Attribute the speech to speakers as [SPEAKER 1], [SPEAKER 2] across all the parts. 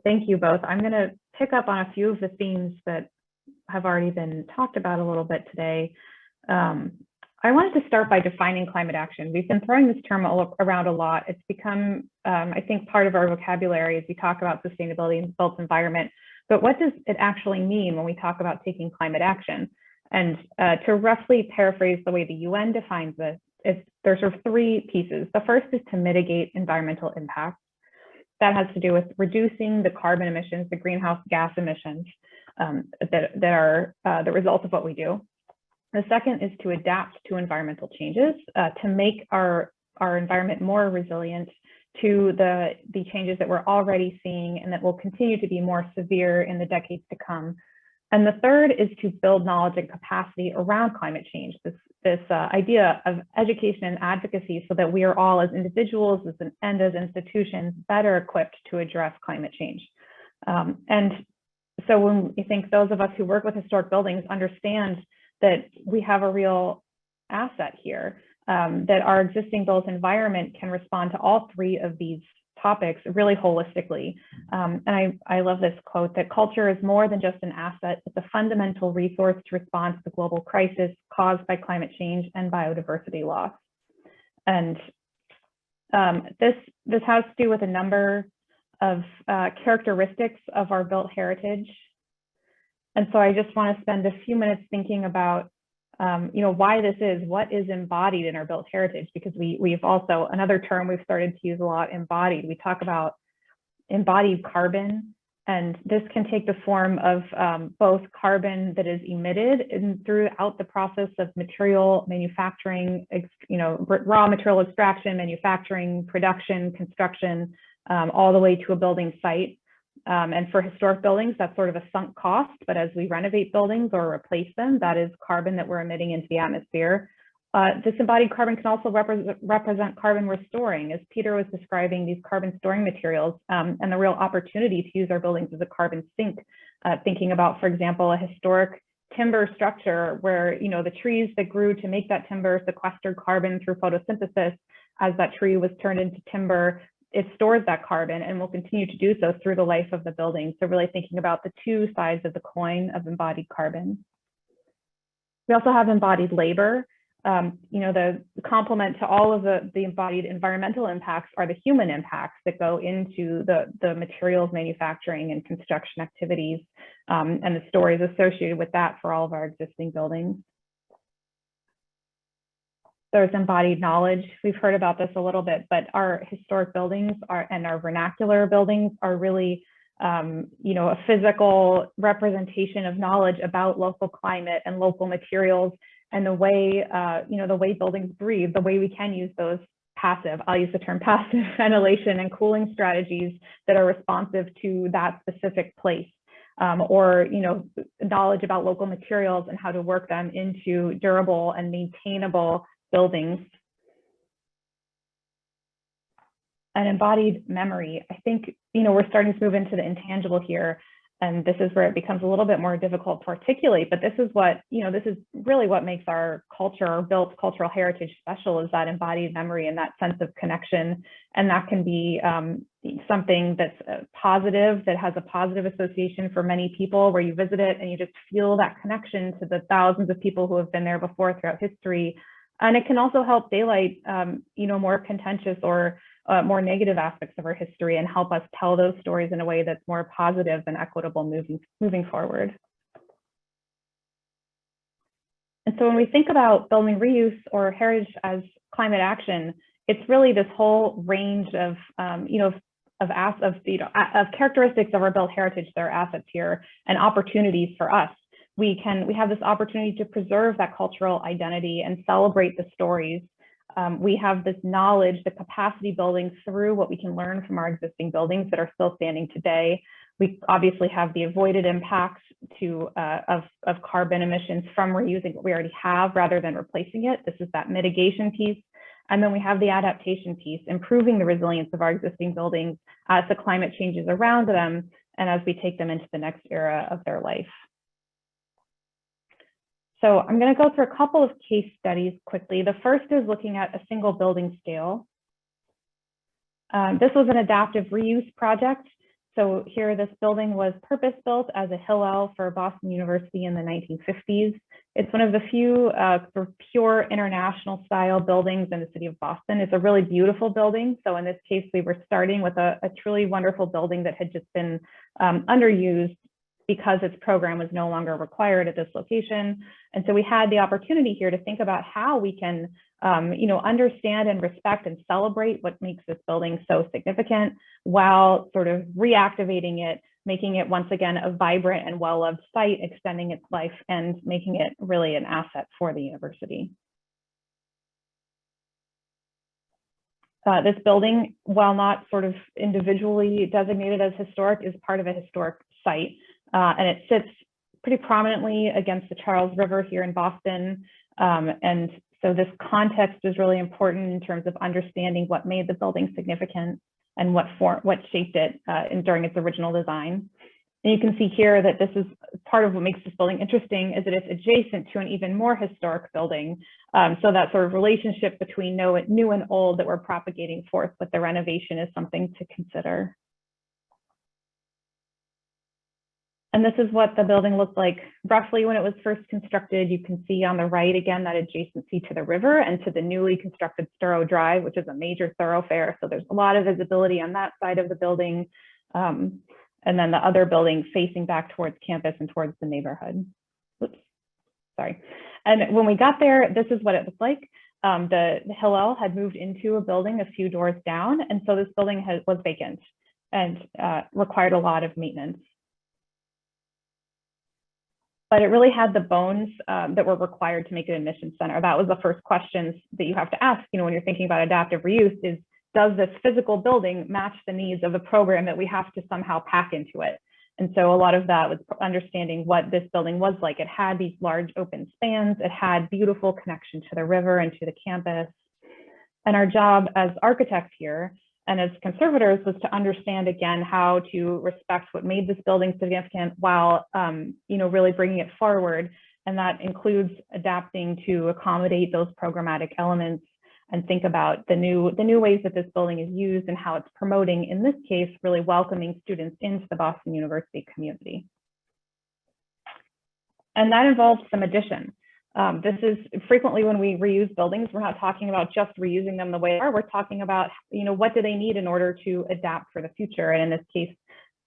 [SPEAKER 1] Thank you both. I'm going to pick up on a few of the themes that have already been talked about a little bit today. I wanted to start by defining climate action. We've been throwing this term around a lot. It's become, I think, part of our vocabulary as we talk about sustainability in the built environment. But what does it actually mean when we talk about taking climate action? And to roughly paraphrase the way the UN defines this, there's sort of three pieces. The first is to mitigate environmental impacts. That has to do with reducing the carbon emissions, the greenhouse gas emissions that are the result of what we do. The second is to adapt to environmental changes, to make our environment more resilient to the changes that we're already seeing and that will continue to be more severe in the decades to come. And the third is to build knowledge and capacity around climate change, this idea of education and advocacy so that we are all as individuals and as institutions better equipped to address climate change. And so when you think those of us who work with historic buildings understand that we have a real asset here, that our existing built environment can respond to all three of these topics really holistically. And I love this quote that culture is more than just an asset, it's a fundamental resource to respond to the global crisis caused by climate change and biodiversity loss. And this has to do with a number of characteristics of our built heritage. And so I just want to spend a few minutes thinking about why this is, what is embodied in our built heritage, because we've also, another term we've started to use a lot, embodied. We talk about embodied carbon, and this can take the form of both carbon that is emitted throughout the process of material manufacturing, raw material extraction, manufacturing, production, construction, all the way to a building site. And for historic buildings, that's sort of a sunk cost, but as we renovate buildings or replace them, that is carbon that we're emitting into the atmosphere. This embodied carbon can also represent carbon we're storing, as Peter was describing these carbon storing materials, and the real opportunity to use our buildings as a carbon sink. Thinking about, for example, a historic timber structure where the trees that grew to make that timber sequestered carbon through photosynthesis. As that tree was turned into timber, it stores that carbon and will continue to do so through the life of the building. So really thinking about the two sides of the coin of embodied carbon. We also have embodied labor. The complement to all of the embodied environmental impacts are the human impacts that go into the materials manufacturing and construction activities, and the stories associated with that for all of our existing buildings. There's embodied knowledge. We've heard about this a little bit, but our historic buildings and our vernacular buildings are really, a physical representation of knowledge about local climate and local materials and the way, the way buildings breathe, the way we can use those passive, I'll use the term passive ventilation and cooling strategies that are responsive to that specific place. Or knowledge about local materials and how to work them into durable and maintainable buildings. And embodied memory. I think, we're starting to move into the intangible here, and this is where it becomes a little bit more difficult to articulate, but this is what, this is really what makes our culture, our built cultural heritage special, is that embodied memory and that sense of connection. And that can be something that's positive, that has a positive association for many people, where you visit it and you just feel that connection to the thousands of people who have been there before throughout history. And it can also help daylight, more contentious or more negative aspects of our history and help us tell those stories in a way that's more positive and equitable moving forward. And so when we think about building reuse or heritage as climate action, it's really this whole range of characteristics of our built heritage that are assets here and opportunities for us. We have this opportunity to preserve that cultural identity and celebrate the stories. We have this knowledge, the capacity building through what we can learn from our existing buildings that are still standing today. We obviously have the avoided impacts of carbon emissions from reusing what we already have rather than replacing it. This is that mitigation piece. And then we have the adaptation piece, improving the resilience of our existing buildings as the climate changes around them and as we take them into the next era of their life. So I'm going to go through a couple of case studies quickly. The first is looking at a single building scale. This was an adaptive reuse project. So here, this building was purpose-built as a Hillel for Boston University in the 1950s. It's one of the few sort of pure international style buildings in the city of Boston. It's a really beautiful building. So in this case, we were starting with a truly wonderful building that had just been underused because its program was no longer required at this location. And so we had the opportunity here to think about how we can understand and respect and celebrate what makes this building so significant while sort of reactivating it, making it once again a vibrant and well-loved site, extending its life and making it really an asset for the university. This building, while not sort of individually designated as historic, is part of a historic site. And it sits pretty prominently against the Charles River here in Boston. And so this context is really important in terms of understanding what made the building significant and what shaped it during its original design. And you can see here that this is part of what makes this building interesting, is that it's adjacent to an even more historic building. So that sort of relationship between new and old that we're propagating forth with the renovation is something to consider. And this is what the building looked like roughly when it was first constructed. You can see on the right, again, that adjacency to the river and to the newly constructed Sturrow Drive, which is a major thoroughfare. So there's a lot of visibility on that side of the building. And then the other building facing back towards campus and towards the neighborhood. Oops, sorry. And when we got there, this is what it looked like. The Hillel had moved into a building a few doors down. And so this building was vacant and required a lot of maintenance. But it really had the bones that were required to make it an admissions center. That was the first questions that you have to ask, when you're thinking about adaptive reuse, is does this physical building match the needs of the program that we have to somehow pack into it? And so a lot of that was understanding what this building was like. It had these large open spans. It had beautiful connection to the river and to the campus. And our job as architects here and as conservators was to understand, again, how to respect what made this building significant while, really bringing it forward. And that includes adapting to accommodate those programmatic elements and think about the new ways that this building is used and how it's promoting, in this case, really welcoming students into the Boston University community. And that involves some addition. This is frequently when we reuse buildings, we're not talking about just reusing them the way they are. We're talking about, what do they need in order to adapt for the future? And in this case,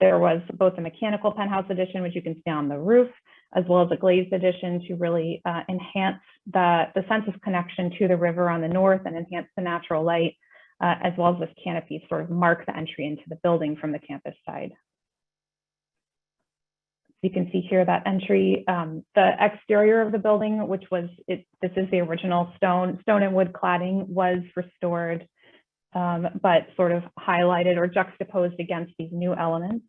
[SPEAKER 1] there was both a mechanical penthouse addition, which you can see on the roof, as well as a glazed addition to really enhance the sense of connection to the river on the north and enhance the natural light, as well as this canopy sort of mark the entry into the building from the campus side. You can see here that entry, the exterior of the building, which was, this is the original stone and wood cladding, was restored, but sort of highlighted or juxtaposed against these new elements.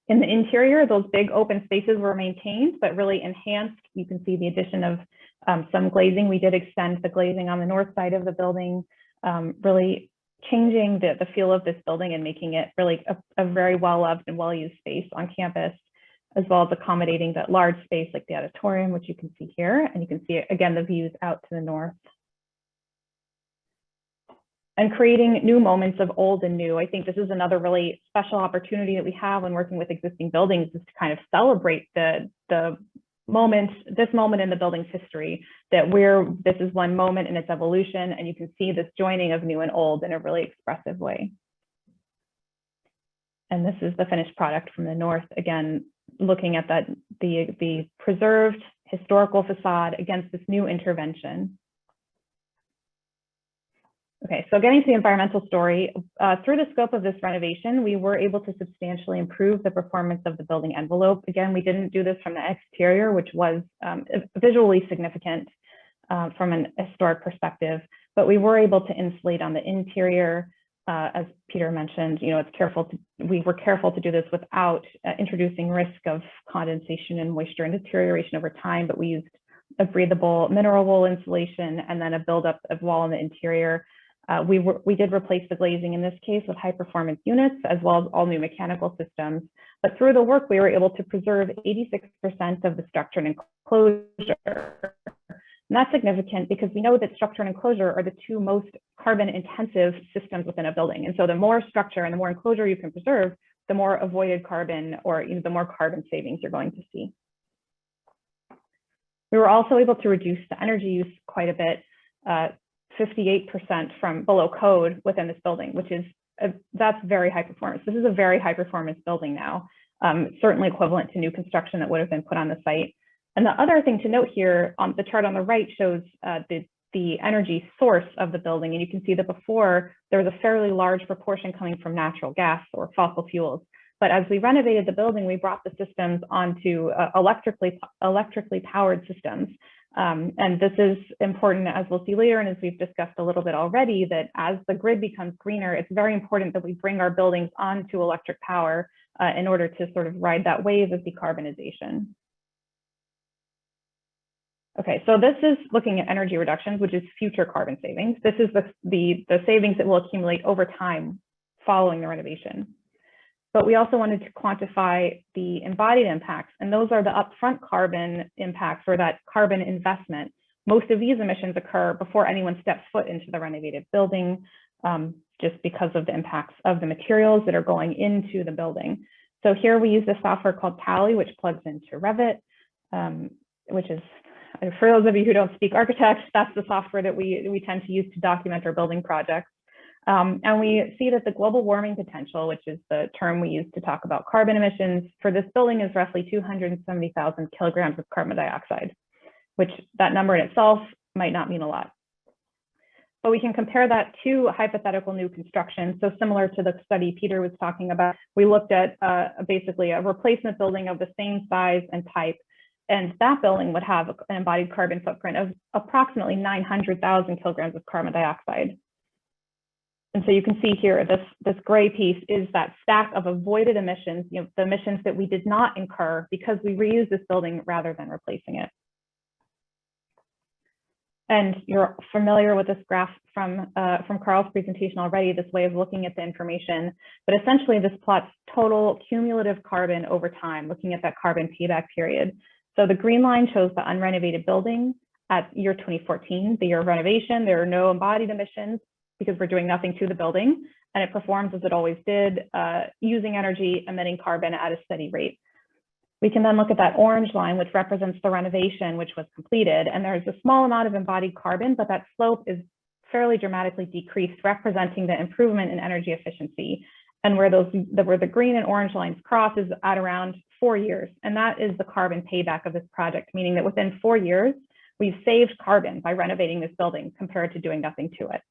[SPEAKER 1] In the interior, those big open spaces were maintained, but really enhanced. You can see the addition of some glazing. We did extend the glazing on the north side of the building, really changing the feel of this building and making it really a very well-loved and well-used space on campus, as well as accommodating that large space like the auditorium, which you can see here. And you can see, again, the views out to the north. And creating new moments of old and new. I think this is another really special opportunity that we have when working with existing buildings, is to kind of celebrate this moment in the building's history, that this is one moment in its evolution, and you can see this joining of new and old in a really expressive way. And this is the finished product from the north, again, looking at the preserved historical facade against this new intervention. Okay, so getting to the environmental story, through the scope of this renovation, we were able to substantially improve the performance of the building envelope. Again, we didn't do this from the exterior, which was visually significant from an historic perspective, but we were able to insulate on the interior. As Peter mentioned, we were careful to do this without introducing risk of condensation and moisture and deterioration over time, but we used a breathable mineral wool insulation and then a buildup of wall in the interior. We did replace the glazing in this case with high performance units, as well as all new mechanical systems. But through the work, we were able to preserve 86% of the structure and enclosure. And that's significant because we know that structure and enclosure are the two most carbon intensive systems within a building. And so the more structure and the more enclosure you can preserve, the more avoided carbon or the more carbon savings you're going to see. We were also able to reduce the energy use quite a bit, 58% from below code within this building, which is, that's very high performance. This is a very high performance building now, certainly equivalent to new construction that would have been put on the site. And the other thing to note here on the chart on the right shows the energy source of the building. And you can see that before there was a fairly large proportion coming from natural gas or fossil fuels. But as we renovated the building, we brought the systems onto electrically powered systems. And this is important, as we'll see later, and as we've discussed a little bit already, that as the grid becomes greener, it's very important that we bring our buildings onto electric power in order to sort of ride that wave of decarbonization. Okay, so this is looking at energy reductions, which is future carbon savings. This is the savings that will accumulate over time following the renovation. But we also wanted to quantify the embodied impacts, and those are the upfront carbon impacts or that carbon investment. Most of these emissions occur before anyone steps foot into the renovated building, just because of the impacts of the materials that are going into the building. So here we use the software called Tally, which plugs into Revit, which is, for those of you who don't speak architects, that's the software that we tend to use to document our building projects. And we see that the global warming potential, which is the term we use to talk about carbon emissions for this building, is roughly 270,000 kilograms of carbon dioxide, which that number in itself might not mean a lot. But we can compare that to hypothetical new construction. So similar to the study Peter was talking about, we looked at basically a replacement building of the same size and type. And that building would have an embodied carbon footprint of approximately 900,000 kilograms of carbon dioxide. And so you can see here, this gray piece is that stack of avoided emissions, the emissions that we did not incur because we reused this building rather than replacing it. And you're familiar with this graph from Carl's presentation already, this way of looking at the information. But essentially, this plots total cumulative carbon over time, looking at that carbon payback period. So the green line shows the unrenovated building at year 2014, the year of renovation. There are no embodied emissions because we're doing nothing to the building, and it performs as it always did, using energy, emitting carbon at a steady rate. We can then look at that orange line, which represents the renovation, which was completed, and there's a small amount of embodied carbon, but that slope is fairly dramatically decreased, representing the improvement in energy efficiency. And where the green and orange lines cross is at around 4 years, and that is the carbon payback of this project, meaning that within 4 years, we've saved carbon by renovating this building compared to doing nothing to it.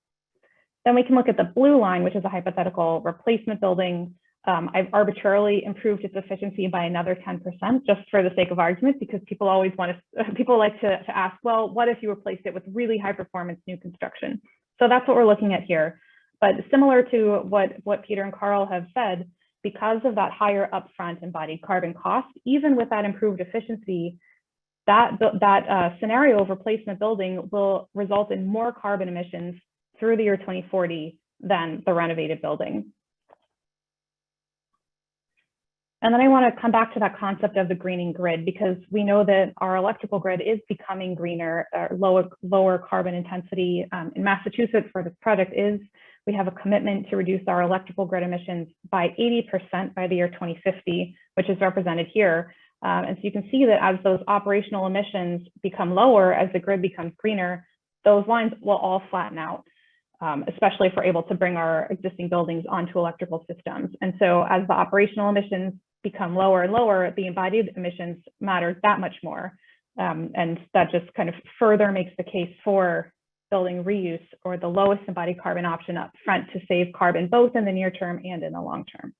[SPEAKER 1] Then we can look at the blue line, which is a hypothetical replacement building. I've arbitrarily improved its efficiency by another 10%, just for the sake of argument, because people always people like to ask, well, what if you replaced it with really high performance new construction? So that's what we're looking at here. But similar to what Peter and Carl have said, because of that higher upfront embodied carbon cost, even with that improved efficiency, that scenario of replacement building will result in more carbon emissions through the year 2040 than the renovated building. And then I want to come back to that concept of the greening grid, because we know that our electrical grid is becoming greener, lower carbon intensity. In Massachusetts, where this project is, we have a commitment to reduce our electrical grid emissions by 80% by the year 2050, which is represented here. And so you can see that as those operational emissions become lower, as the grid becomes greener, those lines will all flatten out. Especially if we're able to bring our existing buildings onto electrical systems. And so as the operational emissions become lower and lower, the embodied emissions matter that much more. And that just kind of further makes the case for building reuse, or the lowest embodied carbon option up front, to save carbon both in the near term and in the long term.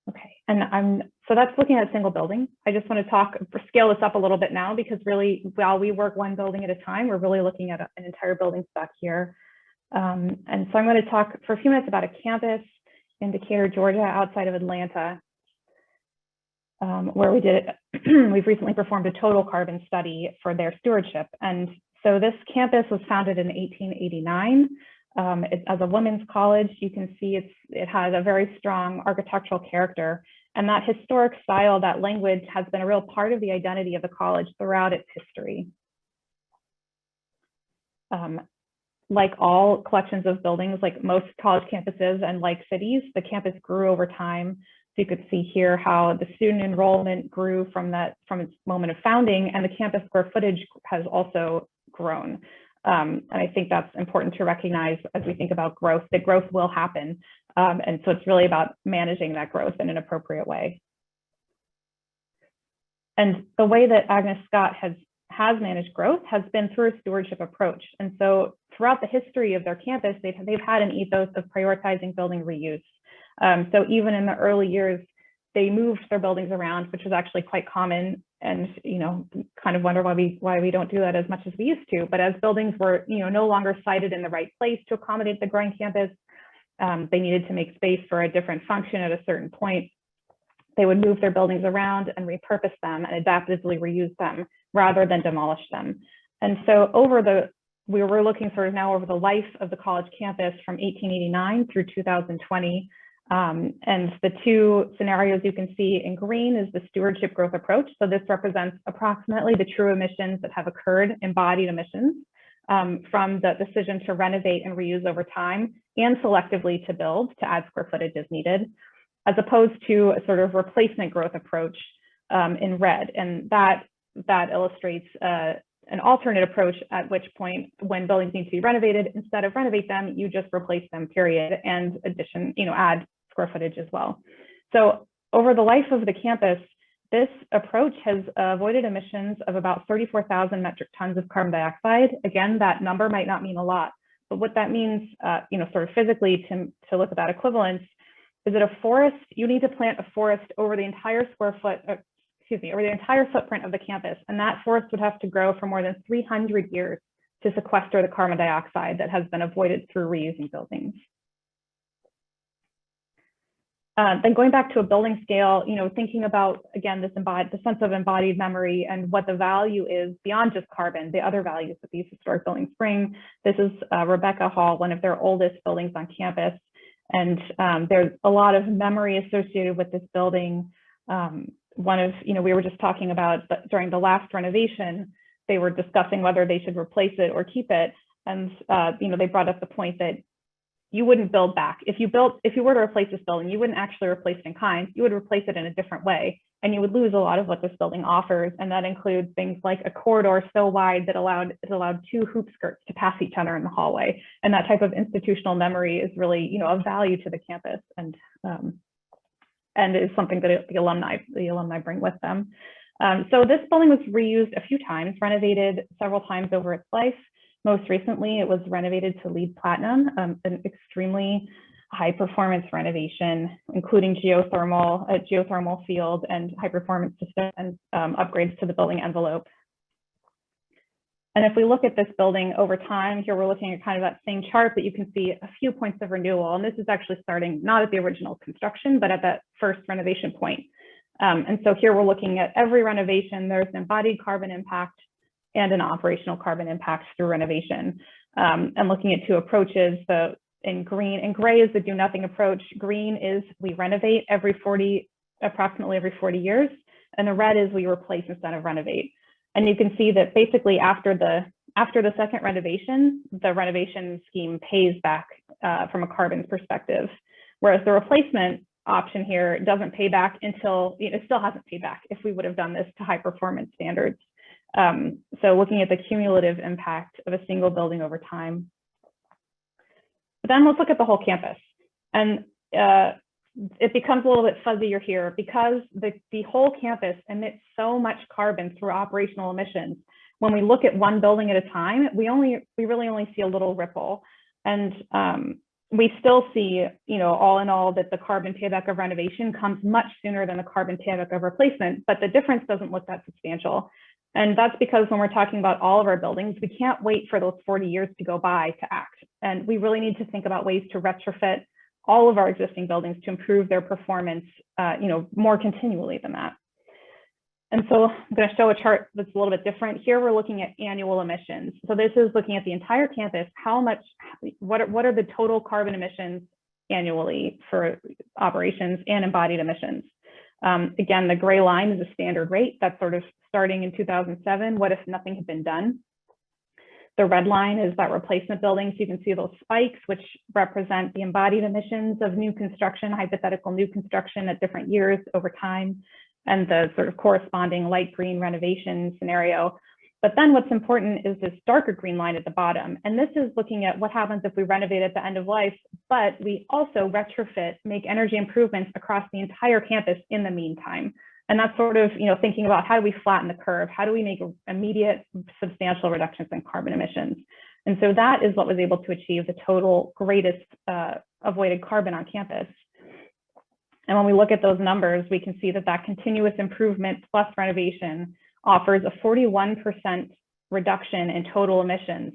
[SPEAKER 1] Okay, and so that's looking at a single building. I just want to scale this up a little bit now, because really, while we work one building at a time, we're really looking at an entire building stock here. And so I'm going to talk for a few minutes about a campus in Decatur, Georgia, outside of Atlanta, where we've recently performed a total carbon study for their stewardship. And so this campus was founded in 1889. As a women's college, you can see it has a very strong architectural character. And that historic style, that language has been a real part of the identity of the college throughout its history. Like all collections of buildings, like most college campuses and like cities, the campus grew over time. So you could see here how the student enrollment grew from its moment of founding, and the campus square footage has also grown. And I think that's important to recognize as we think about growth, that growth will happen. And so it's really about managing that growth in an appropriate way. And the way that Agnes Scott has managed growth has been through a stewardship approach. And so throughout the history of their campus, they've had an ethos of prioritizing building reuse. So even in the early years, they moved their buildings around, which was actually quite common. And, kind of wonder why we don't do that as much as we used to. But as buildings were, no longer sited in the right place to accommodate the growing campus, they needed to make space for a different function at a certain point. They would move their buildings around and repurpose them and adaptively reuse them rather than demolish them. And so we were looking sort of now over the life of the college campus from 1889 through 2020. And the two scenarios you can see in green is the stewardship growth approach. So this represents approximately the true emissions that have occurred, embodied emissions, from the decision to renovate and reuse over time and selectively to build to add square footage as needed, as opposed to a sort of replacement growth approach in red. And that illustrates an alternate approach, at which point when buildings need to be renovated, instead of renovate them, you just replace them, period, and add square footage as well. So over the life of the campus, this approach has avoided emissions of about 34,000 metric tons of carbon dioxide. Again, that number might not mean a lot, but what that means, sort of physically to look at that equivalence, is that a forest, you need to plant a forest over the entire over the entire footprint of the campus. And that forest would have to grow for more than 300 years to sequester the carbon dioxide that has been avoided through reusing buildings. Then going back to a building scale, thinking about, again, the sense of embodied memory and what the value is beyond just carbon, the other values that these historic buildings bring. This is Rebecca Hall, one of their oldest buildings on campus. And there's a lot of memory associated with this building. We were just talking about during the last renovation, they were discussing whether they should replace it or keep it. And, they brought up the point that you wouldn't build back. If you were to replace this building, you wouldn't actually replace it in kind, you would replace it in a different way. And you would lose a lot of what this building offers. And that includes things like a corridor so wide that it allowed two hoop skirts to pass each other in the hallway. And that type of institutional memory is really, of value to the campus and is something that the alumni bring with them. So this building was reused a few times, renovated several times over its life. Most recently, it was renovated to LEED Platinum, an extremely high performance renovation, including a geothermal field and high performance system and upgrades to the building envelope. And if we look at this building over time, here we're looking at kind of that same chart, but you can see a few points of renewal. And this is actually starting not at the original construction, but at that first renovation point. And so here we're looking at every renovation, there's an embodied carbon impact and an operational carbon impact through renovation. And looking at two approaches, in gray is the do nothing approach. Green is we renovate approximately every 40 years. And the red is we replace instead of renovate. And you can see that basically after the second renovation, the renovation scheme pays back from a carbon perspective, whereas the replacement option here doesn't pay back until, it still hasn't paid back if we would have done this to high performance standards. So looking at the cumulative impact of a single building over time. But then let's look at the whole campus. And it becomes a little bit fuzzier here because the whole campus emits so much carbon through operational emissions. When we look at one building at a time, we really only see a little ripple. And we still see, all in all, that the carbon payback of renovation comes much sooner than the carbon payback of replacement, but the difference doesn't look that substantial. And that's because when we're talking about all of our buildings, we can't wait for those 40 years to go by to act. And we really need to think about ways to retrofit all of our existing buildings to improve their performance, more continually than that. And so I'm going to show a chart that's a little bit different. Here we're looking at annual emissions. So this is looking at the entire campus, what are the total carbon emissions annually for operations and embodied emissions. Again, the gray line is a standard rate that's sort of starting in 2007. What if nothing had been done? The red line is that replacement building. So you can see those spikes, which represent the embodied emissions of new construction, hypothetical new construction at different years over time, and the sort of corresponding light green renovation scenario. But then what's important is this darker green line at the bottom. And this is looking at what happens if we renovate at the end of life, but we also retrofit, make energy improvements across the entire campus in the meantime. And that's sort of, thinking about how do we flatten the curve? How do we make immediate substantial reductions in carbon emissions? And so that is what was able to achieve the total greatest avoided carbon on campus. And when we look at those numbers, we can see that that continuous improvement plus renovation offers a 41% reduction in total emissions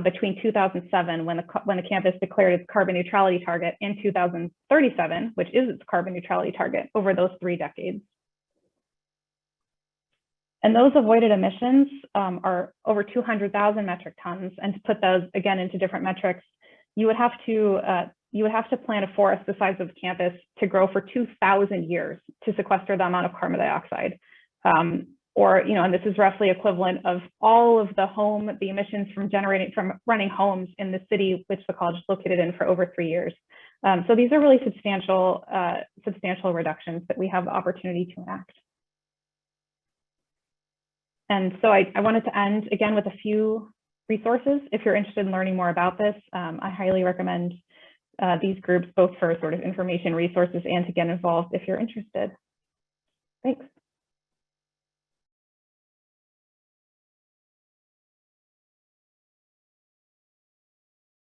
[SPEAKER 1] between 2007, when the campus declared its carbon neutrality target, and 2037, which is its carbon neutrality target, over those 3 decades. And those avoided emissions are over 200,000 metric tons. And to put those again into different metrics, you would have to plant a forest the size of campus to grow for 2,000 years to sequester the amount of carbon dioxide. And this is roughly equivalent of all of the emissions from running homes in the city, which the college is located in, for over 3 years. So these are really substantial reductions that we have the opportunity to enact. And so I wanted to end again with a few resources. If you're interested in learning more about this, I highly recommend these groups, both for sort of information resources and to get involved if you're interested. Thanks.